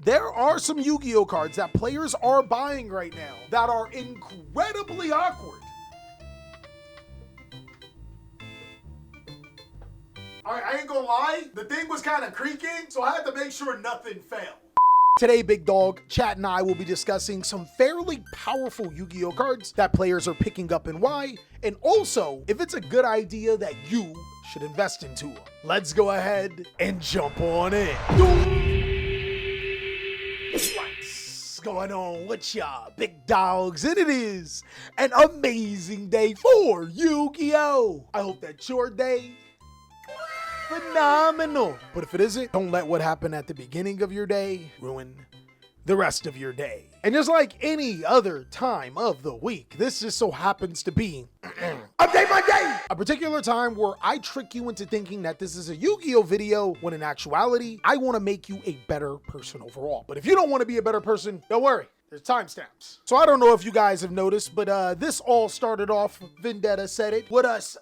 There are some Yu-Gi-Oh cards that players are buying right now that are incredibly awkward. Alright, I ain't gonna lie, the thing was kind of creaking, so I had to make sure nothing failed. Today, Big Dog, Chat and I will be discussing some fairly powerful Yu-Gi-Oh cards that players are picking up and why, and also if it's a good idea that you should invest into them. Let's go ahead and jump on in. What's going on with y'all, big dogs? And it is an amazing day for Yu-Gi-Oh! I hope that your day phenomenal. But if it isn't, don't let what happened at the beginning of your day ruin the rest of your day. And just like any other time of the week, this just so happens to be Update Monday! A particular time where I trick you into thinking that this is a Yu-Gi-Oh video, when in actuality, I want to make you a better person overall. But if you don't want to be a better person, don't worry. There's timestamps. So I don't know if you guys have noticed, but this all started off, Vendetta said it, with us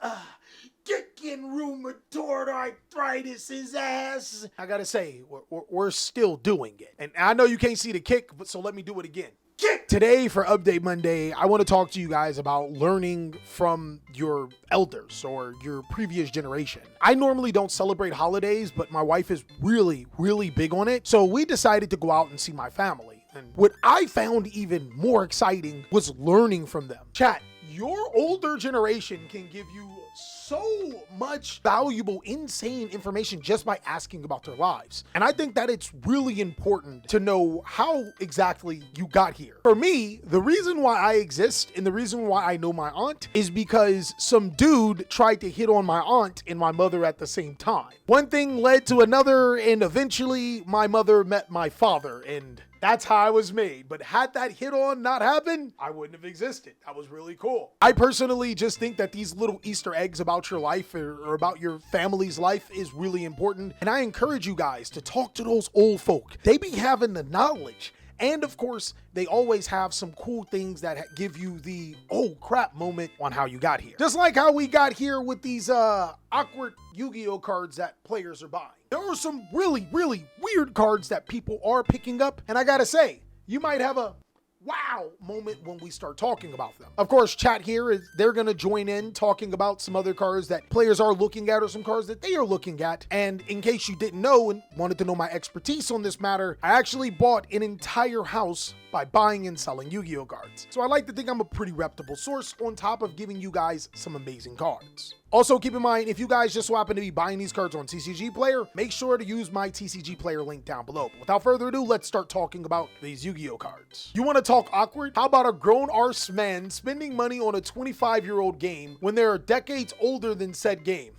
kicking rheumatoid arthritis' ass. I gotta say, we're still doing it. And I know you can't see the kick, but so let me do it again. Kick! Today for Update Monday, I want to talk to you guys about learning from your elders or your previous generation. I normally don't celebrate holidays, but my wife is really, really big on it. So we decided to go out and see my family. And what I found even more exciting was learning from them. Chat, your older generation can give you so much valuable, insane information just by asking about their lives. And I think that it's really important to know how exactly you got here. For me, the reason why I exist and the reason why I know my aunt is because some dude tried to hit on my aunt and my mother at the same time. One thing led to another, and eventually my mother met my father, and that's how I was made. But had that hit on not happened, I wouldn't have existed. That was really cool. I personally just think that these little Easter eggs about your life or about your family's life is really important. And I encourage you guys to talk to those old folk. They be having the knowledge. And of course, they always have some cool things that give you the oh crap moment on how you got here. Just like how we got here with these awkward Yu-Gi-Oh cards that players are buying. There are some really, really weird cards that people are picking up. And I gotta say, you might have a wow moment when we start talking about them. Of course, chat here, they're going to join in talking about some other cards that players are looking at or some cards that they are looking at. And in case you didn't know and wanted to know my expertise on this matter, I actually bought an entire house by buying and selling Yu-Gi-Oh cards. So I like to think I'm a pretty reputable source on top of giving you guys some amazing cards. Also, keep in mind, if you guys just so happen to be buying these cards on TCG Player, make sure to use my TCG Player link down below. But without further ado, let's start talking about these Yu-Gi-Oh cards. You want to talk awkward? How about a grown-arse man spending money on a 25-year-old game when they're decades older than said game?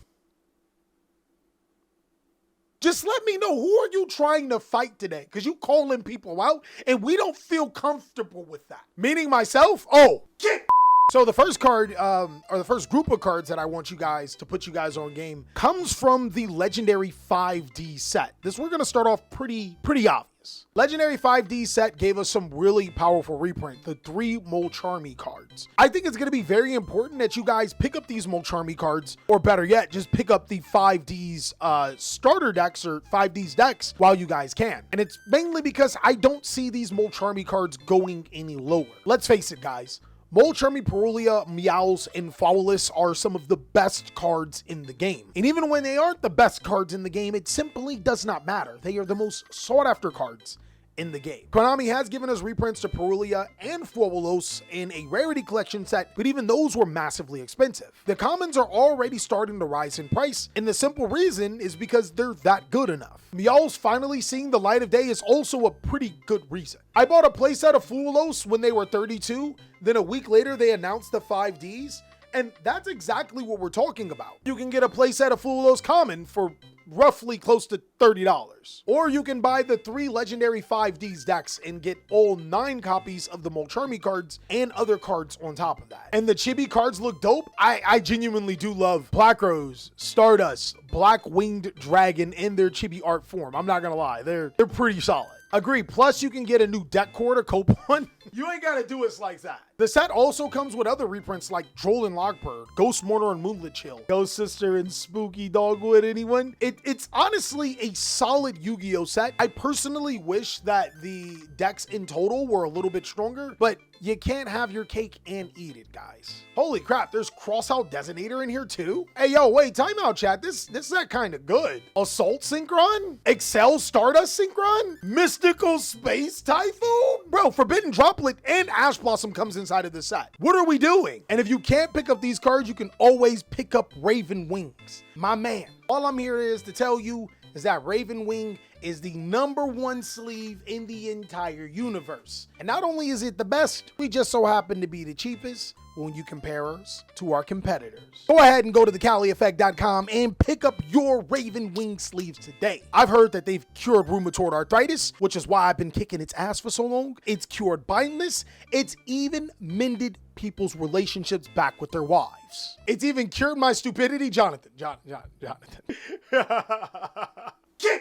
Just let me know, who are you trying to fight today? Because you calling people out, and we don't feel comfortable with that. Meaning myself? Oh, get. So the first card, or the first group of cards that I want you guys to put you guys on game comes from the Legendary 5D set. This, we're going to start off pretty obvious. Legendary 5D set gave us some really powerful reprint, the 3 Molcharmy cards. I think it's going to be very important that you guys pick up these Molcharmy cards, or better yet, just pick up the 5D's starter decks or 5D's decks while you guys can. And it's mainly because I don't see these Molcharmy cards going any lower. Let's face it, guys. Molcharmy, Perulia, Meows, and Fowlis are some of the best cards in the game. And even when they aren't the best cards in the game, it simply does not matter. They are the most sought after cards in the game. Konami has given us reprints to Perulia and Fowlis in a rarity collection set, but even those were massively expensive. The commons are already starting to rise in price, and the simple reason is because they're that good enough. Meow's finally seeing the light of day is also a pretty good reason. I bought a playset of Fowlis when they were 32, then a week later they announced the 5Ds, and that's exactly what we're talking about. You can get a playset of Fowlis common for roughly close to $30. Or you can buy the 3 Legendary 5Ds decks and get all 9 copies of the Molcharmy cards and other cards on top of that. And the chibi cards look dope. I genuinely do love Black Rose, Stardust, Black Winged Dragon in their chibi art form. I'm not gonna lie, they're pretty solid. Agree. Plus, you can get a new deck core to cope on. You ain't gotta do us like that. The set also comes with other reprints like Droll and Lockbird, Ghost Mourner and Moonlit Chill, Ghost Sister and Spooky Dogwood. Anyone? It's honestly a solid Yu-Gi-Oh set. I personally wish that the decks in total were a little bit stronger, but you can't have your cake and eat it, guys. Holy crap, there's Crossout Designator in here too? Hey, yo, wait, timeout, chat. This set kind of good. Assault Synchron? Excel Stardust Synchron? Mystical Space Typhoon? Bro, Forbidden Droplet and Ash Blossom comes inside of this set. What are we doing? And if you can't pick up these cards, you can always pick up Raven Wings. My man, all I'm here is to tell you is that Raven Wing is the #1 sleeve in the entire universe. And not only is it the best, we just so happen to be the cheapest when you compare us to our competitors. Go ahead and go to TheCaliEffect.com and pick up your Raven Wing sleeves today. I've heard that they've cured rheumatoid arthritis, which is why I've been kicking its ass for so long. It's cured blindness. It's even mended people's relationships back with their wives. It's even cured my stupidity, Jonathan.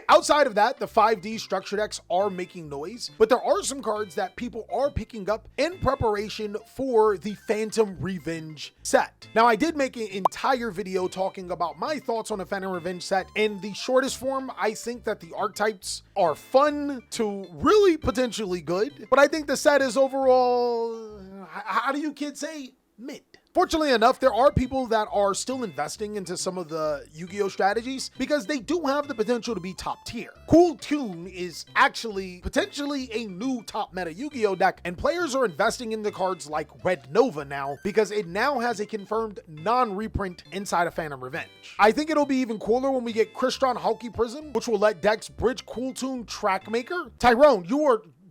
Outside of that, the 5D structure decks are making noise, but there are some cards that people are picking up in preparation for the Phantom Revenge set. Now, I did make an entire video talking about my thoughts on the Phantom Revenge set. In the shortest form, I think that the archetypes are fun to really potentially good, but I think the set is overall, how do you kids say, mid. Fortunately enough, there are people that are still investing into some of the Yu-Gi-Oh strategies because they do have the potential to be top tier. Cool Tune is actually potentially a new top meta Yu-Gi-Oh deck, and players are investing in the cards like Red Nova now because it now has a confirmed non-reprint inside of Phantom Revenge. I think it'll be even cooler when we get Crystron Hulky Prism, which will let decks bridge Cool Tune Trackmaker. Tyrone,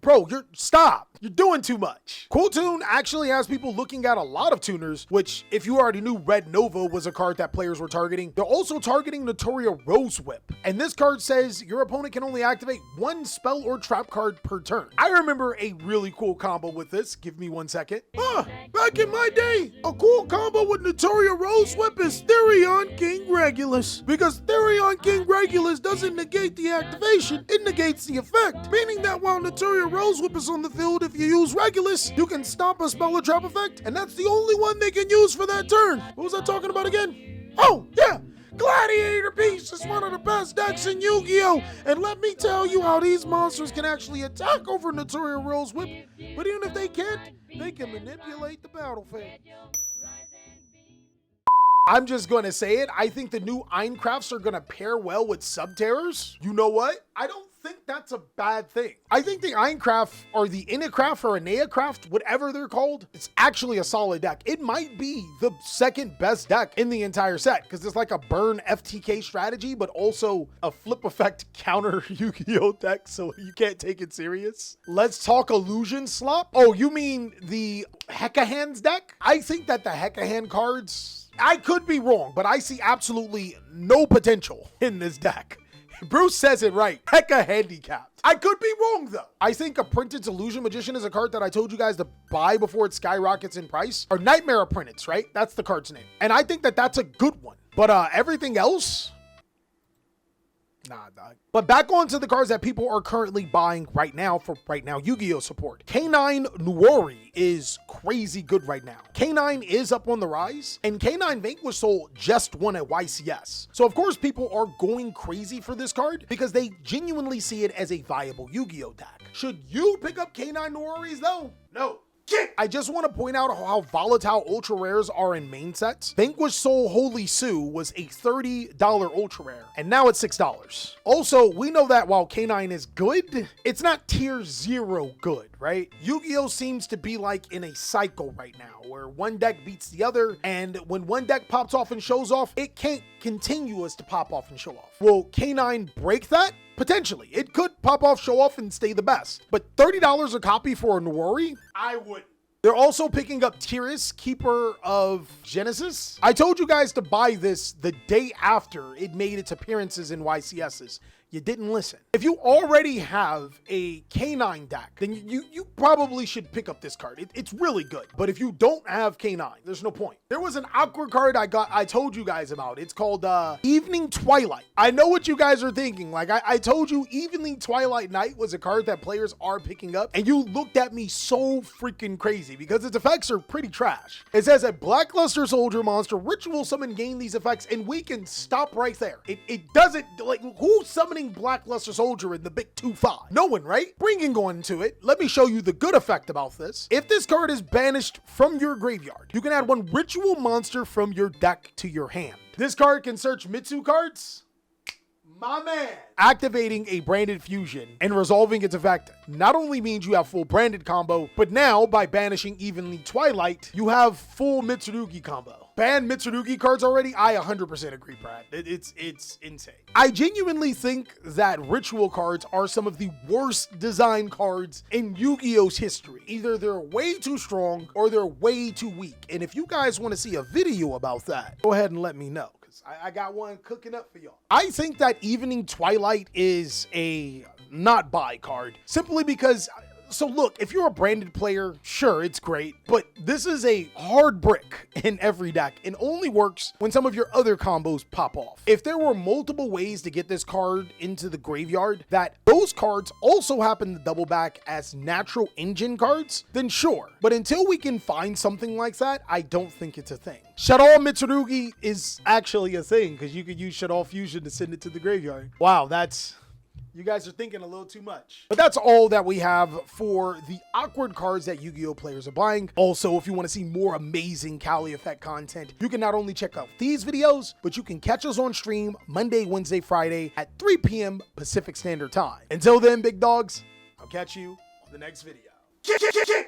Bro, stop. You're doing too much. Cool Tune actually has people looking at a lot of tuners, which if you already knew Red Nova was a card that players were targeting, they're also targeting Notoria Rose Whip. And this card says your opponent can only activate one spell or trap card per turn. I remember a really cool combo with this. Give me 1 second. Back in my day, a cool combo with Notoria Rose Whip is Therion King Regulus. Because Therion King Regulus doesn't negate the activation, it negates the effect. Meaning that while Notoria Rose Whip is on the field, if you use Regulus, you can stop a spell or trap effect, and that's the only one they can use for that turn. What was I talking about again? Oh, yeah! Gladiator Beast is one of the best decks in Yu-Gi-Oh! And let me tell you how these monsters can actually attack over Notoria Rose Whip, but even if they can't, they can manipulate the battlefield. I'm just going to say it. I think the new Einkrafts are going to pair well with Subterrors. You know what? I don't think that's a bad thing. I think the Einkraft or the Innicraft or Aneacraft, whatever they're called, it's actually a solid deck. It might be the second best deck in the entire set because it's like a burn FTK strategy, but also a flip effect counter Yu-Gi-Oh deck, so you can't take it serious. Let's talk Illusion Slop. Oh, you mean the Hekahands deck? I think that the Hekahan cards, I could be wrong, but I see absolutely no potential in this deck. Bruce says it right. Hecka handicapped. I could be wrong though. I think a Printed Illusion Magician is a card that I told you guys to buy before it skyrockets in price. Or Nightmare Apprentice, right? That's the card's name. And I think that that's a good one. But everything else, nah, dog. But back on to the cards that people are currently buying right now for Yu-Gi-Oh support. K9 Nuori is crazy good right now. K9 is up on the rise, and K9 Vanquish Soul just won at YCS. So of course people are going crazy for this card because they genuinely see it as a viable Yu-Gi-Oh deck. Should you pick up K9 Nuoris though? No. I just want to point out how volatile ultra rares are in main sets. Vanquish Soul Holy Sue was a $30 ultra rare, and now it's $6. Also, we know that while K9 is good, it's not tier 0 good, right? Yu-Gi-Oh seems to be like in a cycle right now where one deck beats the other, and when one deck pops off and shows off, it can't continue as to pop off and show off. Will K9 break that? Potentially. It could pop off, show off, and stay the best. But $30 a copy for a Nuori? I wouldn't. They're also picking up Tiras, Keeper of Genesis. I told you guys to buy this the day after it made its appearances in YCSs. you didn't listen. If you already have a K9 deck, then you probably should pick up this card. It's really good. But if you don't have K9, there's no point. There was an awkward card I told you guys about. It's called Evening Twilight. I know what you guys are thinking. Like I told you, Evening Twilight Night was a card that players are picking up, and you looked at me so freaking crazy because its effects are pretty trash. It says a Blackluster Soldier monster ritual summon gain these effects, and we can stop right there. It doesn't, like, who's summoning Blackluster Soldier in the big 2/5? No one, right? Bringing on to it, let me show you the good effect about this. If this card is banished from your graveyard, you can add one ritual monster from your deck to your hand. This card can search Mitsu cards. My man. Activating a branded fusion and resolving its effect not only means you have full branded combo, but now by banishing Evenly Twilight, you have full Mitsurugi combo. Ban Mitsurugi cards already? I 100% agree, Brad. It's insane. I genuinely think that ritual cards are some of the worst design cards in Yu-Gi-Oh's history. Either they're way too strong or they're way too weak. And if you guys want to see a video about that, go ahead and let me know. I got one cooking up for y'all. I think that Evening Twilight is a not buy card simply because, so look, if you're a branded player, sure, it's great, but this is a hard brick in every deck and only works when some of your other combos pop off. If there were multiple ways to get this card into the graveyard, that those cards also happen to double back as natural engine cards, then sure. But until we can find something like that, I don't think it's a thing. Shaddoll Mitsurugi is actually a thing because you could use Shaddoll Fusion to send it to the graveyard. Wow, you guys are thinking a little too much. But that's all that we have for the awkward cards that Yu-Gi-Oh players are buying. Also, if you want to see more amazing TheCaliEffect content, you can not only check out these videos, but you can catch us on stream Monday, Wednesday, Friday at 3 p.m. Pacific Standard Time. Until then, big dogs, I'll catch you on the next video.